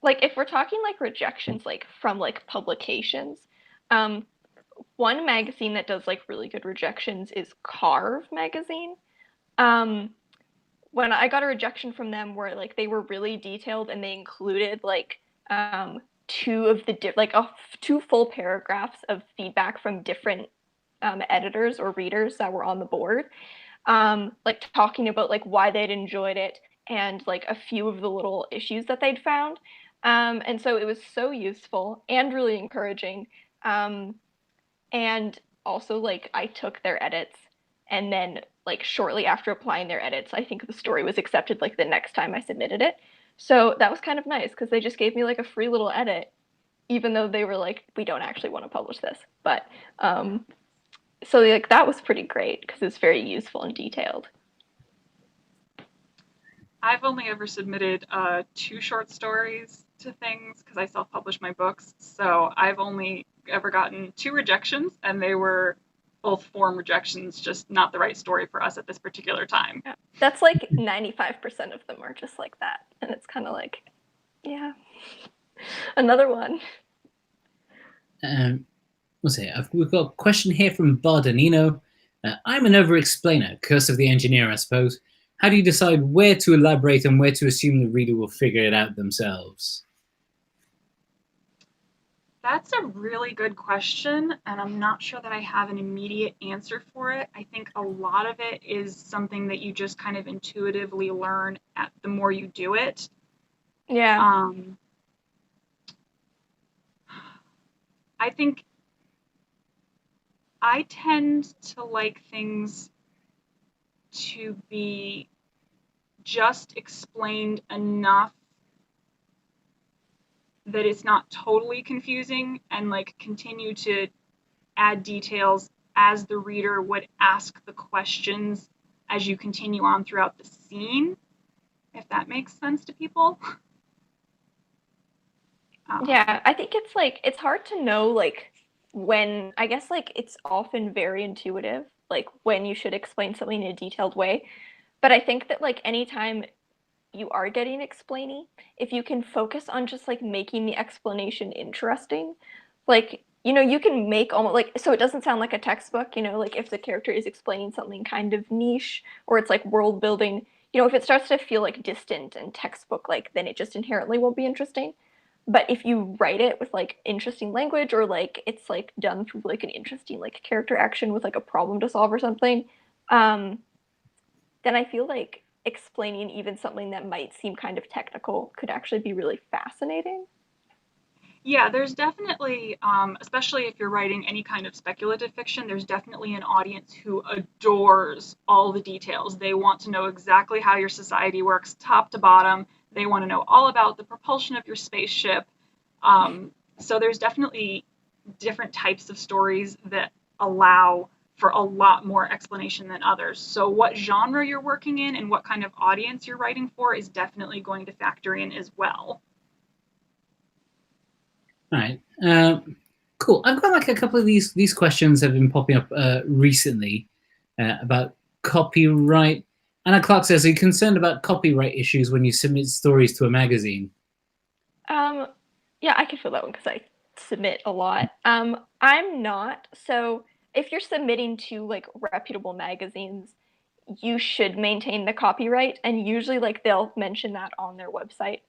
like if we're talking like rejections, like from like publications, um, one magazine that does like really good rejections is Carve magazine. Um, when I got a rejection from them where like they were really detailed and they included like two of the like two full paragraphs of feedback from different editors or readers that were on the board, like talking about like why they'd enjoyed it and like a few of the little issues that they'd found. And so it was so useful and really encouraging. And also like I took their edits, and then like shortly after applying their edits, I think the story was accepted like the next time I submitted it. So that was kind of nice because they just gave me like a free little edit, even though they were like, we don't actually want to publish this. But so like that was pretty great because it's very useful and detailed. I've only ever submitted 2 short stories to things because I self-publish my books. So I've only ever gotten 2 rejections, and they were both form rejections, just not the right story for us at this particular time. Yeah. That's like 95% of them are just like that. And it's kind of like, yeah, another one. What's it? We've got a question here from Bardanino. I'm an over-explainer, curse of the engineer, I suppose. How do you decide where to elaborate and where to assume the reader will figure it out themselves? That's a really good question, and I'm not sure that I have an immediate answer for it. I think a lot of it is something that you just kind of intuitively learn the more you do it. Yeah. I think I tend to like things to be just explained enough that it's not totally confusing, and like continue to add details as the reader would ask the questions as you continue on throughout the scene, if that makes sense to people. Yeah, I think it's like it's hard to know like when I guess like it's often very intuitive, like when you should explain something in a detailed way. But I think that like anytime you are getting explainy, if you can focus on just like making the explanation interesting, like you can make almost like so it doesn't sound like a textbook, like if the character is explaining something kind of niche or it's like world building, if it starts to feel like distant and textbook like, then it just inherently won't be interesting. But if you write it with like interesting language or like it's like done through like an interesting like character action with like a problem to solve or something, um, then I feel like explaining even something that might seem kind of technical could actually be really fascinating. Yeah, there's definitely, especially if you're writing any kind of speculative fiction, there's definitely an audience who adores all the details. They want to know exactly how your society works, top to bottom. They want to know all about the propulsion of your spaceship. So there's definitely different types of stories that allow for a lot more explanation than others. So what genre you're working in and what kind of audience you're writing for is definitely going to factor in as well. All right. Cool. I've got like a couple of these questions have been popping up recently about copyright. Anna Clark says, "Are you concerned about copyright issues when you submit stories to a magazine?" Yeah, I can feel that one because I submit a lot. I'm not. So if you're submitting to like reputable magazines, you should maintain the copyright, and usually like they'll mention that on their website.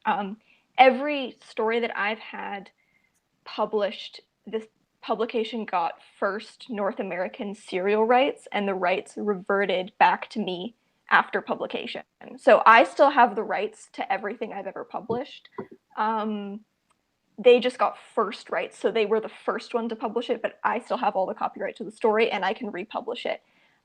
Every story that I've had published, this publication got first North American serial rights, and the rights reverted back to me after publication. So I still have the rights to everything I've ever published. They just got first rights, so they were the first one to publish it, but I still have all the copyright to the story, and I can republish it.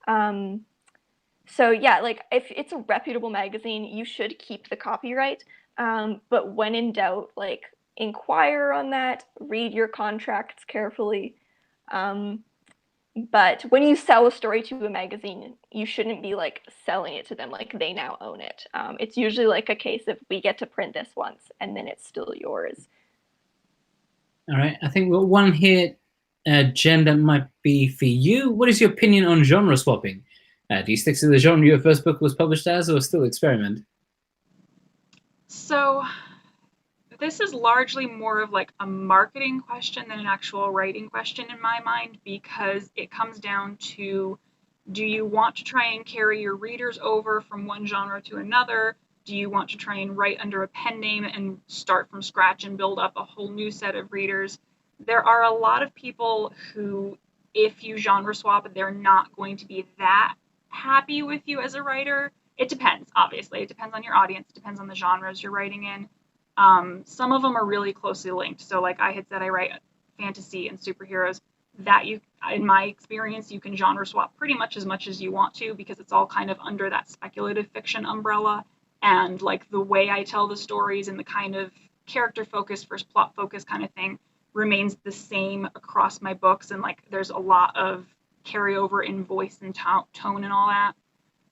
So yeah, like if it's a reputable magazine, you should keep the copyright. But when in doubt, like inquire on that, read your contracts carefully. But when you sell a story to a magazine, you shouldn't be like selling it to them like they now own it. It's usually like a case of we get to print this once and then it's still yours. All right. I think we've got one here, Jen, that might be for you. What is your opinion on genre swapping? Do you stick to the genre your first book was published as, or still experiment? So this is largely more of like a marketing question than an actual writing question in my mind, because it comes down to, do you want to try and carry your readers over from one genre to another? Do you want to try and write under a pen name and start from scratch and build up a whole new set of readers? There are a lot of people who, if you genre swap, they're not going to be that happy with you as a writer. It depends, obviously. It depends on your audience. It depends on the genres you're writing in. Some of them are really closely linked. So like I had said, I write fantasy and superheroes. That you, in my experience, you can genre swap pretty much as you want to, because it's all kind of under that speculative fiction umbrella. And like the way I tell the stories and the kind of character focus versus plot focus kind of thing remains the same across my books. And like there's a lot of carryover in voice and tone and all that.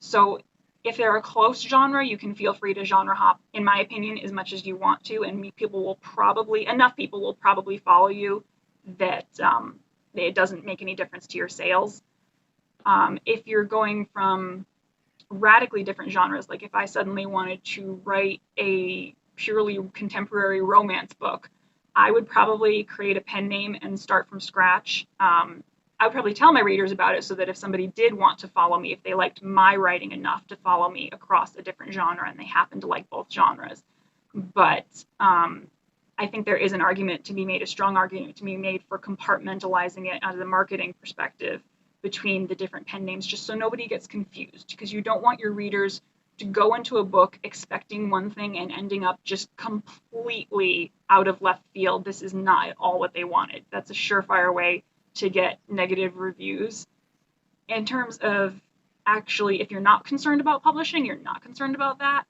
So if they're a close genre, you can feel free to genre hop, in my opinion, as much as you want to, and enough people will probably follow you that it doesn't make any difference to your sales. If you're going from radically different genres, like if I suddenly wanted to write a purely contemporary romance book, I would probably create a pen name and start from scratch. I would probably tell my readers about it so that if somebody did want to follow me, if they liked my writing enough to follow me across a different genre and they happen to like both genres. But I think there is an argument to be made, a strong argument to be made for compartmentalizing it out of the marketing perspective between the different pen names, just so nobody gets confused, because you don't want your readers to go into a book expecting one thing and ending up just completely out of left field. This is not at all what they wanted. That's a surefire way to get negative reviews. In terms of actually, if you're not concerned about publishing, you're not concerned about that,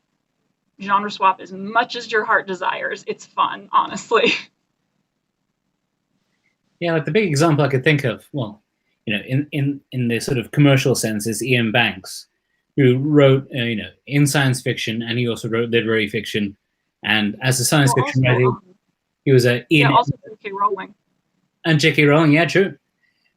genre swap as much as your heart desires. It's fun, honestly. Yeah, like the big example I could think of, well, in the sort of commercial sense, is Ian Banks, who wrote, in science fiction, and he also wrote literary fiction. And as a science fiction writer, he was Ian. Yeah, also J.K. Rowling. And J.K. Rowling, yeah, true.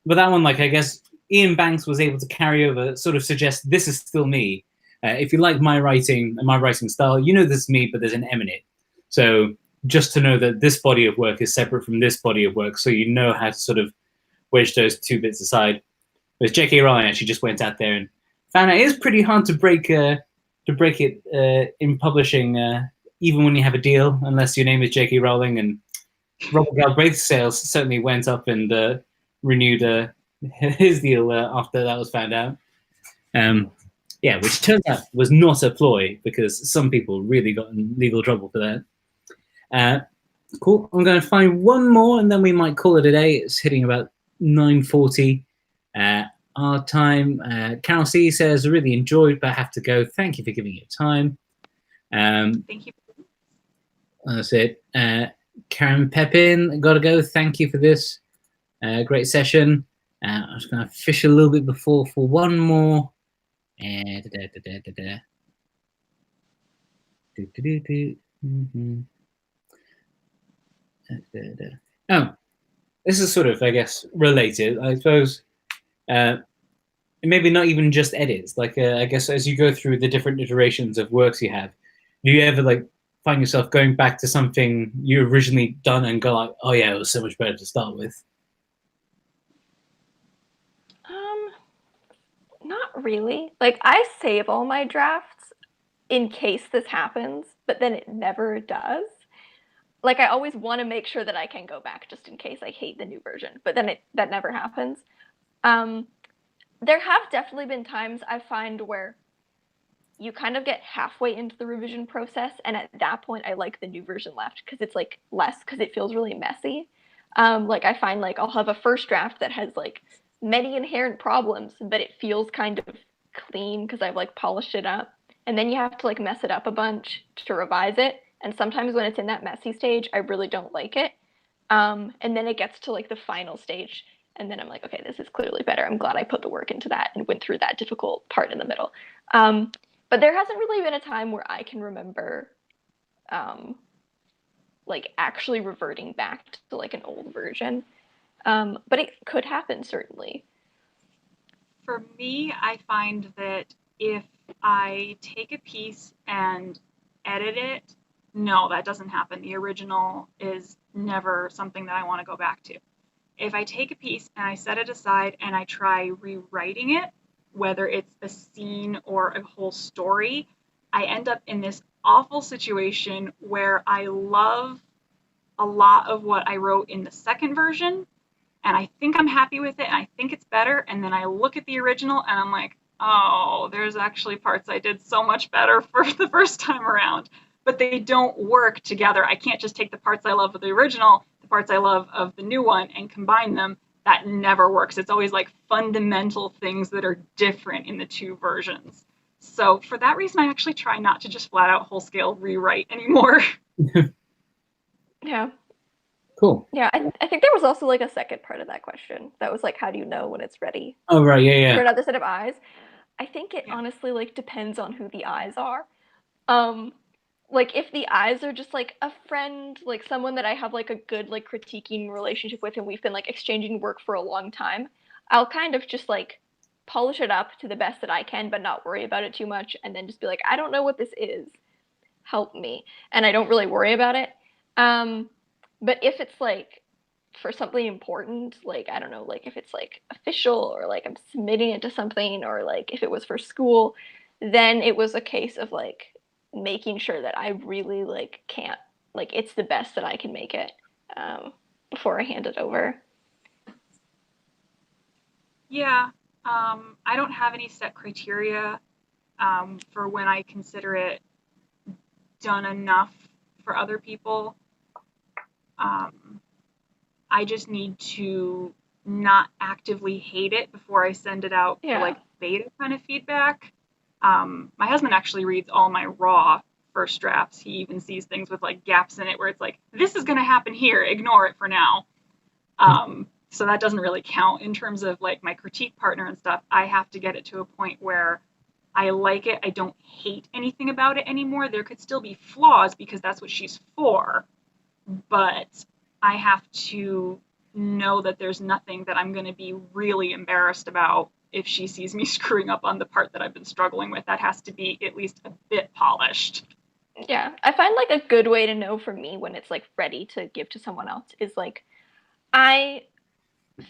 But that one, like, I guess Ian Banks was able to carry over, sort of suggest this is still me. If you like my writing and my writing style, this is me, but there's an M in it. So just to know that this body of work is separate from this body of work, so you know how to sort of wedge those two bits aside. Whereas J.K. Rowling actually just went out there and found out it is pretty hard to break it in publishing, even when you have a deal, unless your name is J.K. Rowling. And Robert Galbraith's sales certainly went up and renewed his deal after that was found out. Which turns out was not a ploy, because some people really got in legal trouble for that. Cool. I'm going to find one more, and then we might call it a day. It's hitting about 9:40 our time. Carol C says, really enjoyed, but I have to go. Thank you for giving your time. Thank you. That's it. Karen Pepin, gotta go. Thank you for this great session. I'm just going to fish a little bit before for one more. Oh, this is sort of, I guess, related. I suppose maybe not even just edits. Like, I guess as you go through the different iterations of works you have, do you ever like find yourself going back to something you originally done and go like, oh yeah, it was so much better to start with? Not really. Like, I save all my drafts in case this happens, but then it never does. Like, I always want to make sure that I can go back just in case I hate the new version, but then that never happens. There have definitely been times I find where you kind of get halfway into the revision process, and at that point I like the new version left, because it's like less, because it feels really messy. Like, I find like I'll have a first draft that has like many inherent problems, but it feels kind of clean because I've like polished it up. And then you have to like mess it up a bunch to revise it. And sometimes when it's in that messy stage, I really don't like it. And then it gets to like the final stage, and then I'm like, okay, this is clearly better. I'm glad I put the work into that and went through that difficult part in the middle. But there hasn't really been a time where I can remember like actually reverting back to like an old version. But it could happen, certainly. For me, I find that if I take a piece and edit it no, that doesn't happen. The original is never something that I want to go back to. If I take a piece and I set it aside and I try rewriting it, whether it's a scene or a whole story, I end up in this awful situation where I love a lot of what I wrote in the second version, and I think I'm happy with it, and I think it's better, and then I look at the original and I'm like, oh, there's actually parts I did so much better for the first time around. But they don't work together. I can't just take the parts I love of the original, the parts I love of the new one, and combine them. That never works. It's always like fundamental things that are different in the two versions. So for that reason, I actually try not to just flat out whole scale rewrite anymore. Yeah. Cool. Yeah, I think there was also like a second part of that question that was like, how do you know when it's ready Oh, right. Yeah, for yeah. another set of eyes? I think it Yeah. honestly like depends on who the eyes are. Like if the eyes are just like a friend, like someone that I have like a good like critiquing relationship with and we've been like exchanging work for a long time, I'll kind of just like polish it up to the best that I can but not worry about it too much and then just be like, I don't know what this is. Help me. And I don't really worry about it. But if it's like for something important, like I don't know, like if it's like official or like I'm submitting it to something or like if it was for school, then it was a case of like making sure that I really like can't like it's the best that I can make it before I hand it over. Yeah, I don't have any set criteria for when I consider it done enough for other people. I just need to not actively hate it before I send it out for like beta kind of feedback. My husband actually reads all my raw first drafts. He even sees things with like gaps in it where it's like, this is going to happen here, ignore it for now. So that doesn't really count in terms of like my critique partner and stuff. I have to get it to a point where I like it. I don't hate anything about it anymore. There could still be flaws because that's what she's for, but I have to know that there's nothing that I'm going to be really embarrassed about if she sees me screwing up on the part that I've been struggling with. That has to be at least a bit polished. Yeah, I find like a good way to know for me when it's like ready to give to someone else is like I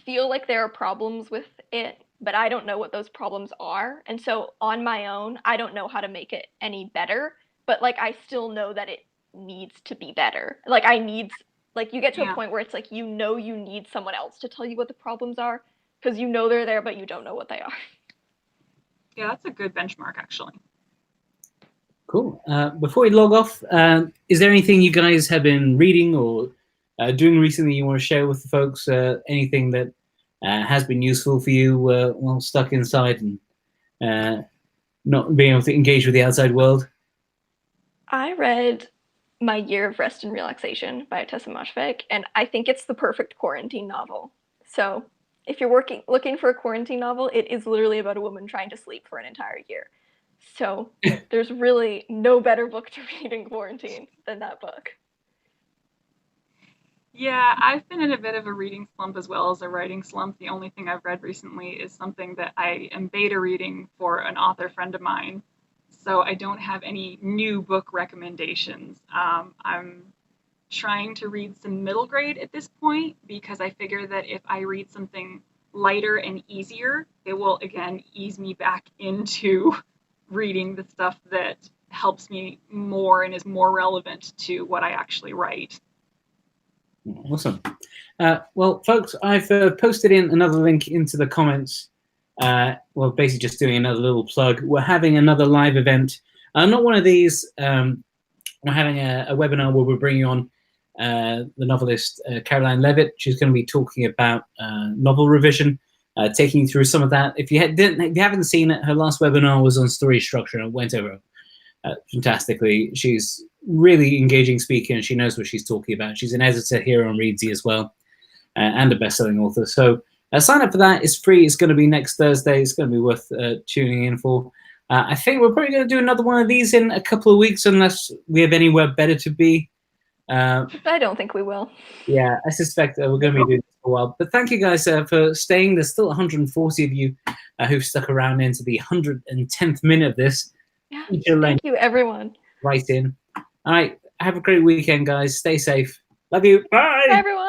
feel like there are problems with it, but I don't know what those problems are. And so on my own, I don't know how to make it any better, but like I still know that it needs to be better. Like I need like you get to a point where it's like you know you need someone else to tell you what the problems are because you know they're there but you don't know what they are. Yeah, that's a good benchmark actually. Cool. Before we log off, is there anything you guys have been reading or doing recently you want to share with the folks? Anything that has been useful for you while stuck inside and not being able to engage with the outside world? I read My Year of Rest and Relaxation by Tessa Moshfegh, and I think it's the perfect quarantine novel. So if you're looking for a quarantine novel, it is literally about a woman trying to sleep for an entire year. So there's really no better book to read in quarantine than that book. Yeah, I've been in a bit of a reading slump as well as a writing slump. The only thing I've read recently is something that I am beta reading for an author friend of mine. So I don't have any new book recommendations. I'm trying to read some middle grade at this point because I figure that if I read something lighter and easier, it will again ease me back into reading the stuff that helps me more and is more relevant to what I actually write. Awesome. Well, folks, I've posted in another link into the comments. Well, basically just doing another little plug. We're having another live event. Not one of these. We're having a webinar where we're bringing on the novelist Caroline Levitt. She's going to be talking about novel revision, taking you through some of that. If you haven't seen it, her last webinar was on story structure and it went over fantastically. She's really engaging speaker and she knows what she's talking about. She's an editor here on Reedsy as well and a best-selling author. So sign up for that. It's free. It's going to be next Thursday. It's going to be worth tuning in for. I think we're probably going to do another one of these in a couple of weeks unless we have anywhere better to be. I don't think we will. Yeah, I suspect we're going to be doing this for a while. But thank you guys for staying. There's still 140 of you who've stuck around into the 110th minute of this. Yeah, thank you, everyone. Right in. All right. have a great weekend, guys. Stay safe. Love you. Bye. Bye, everyone.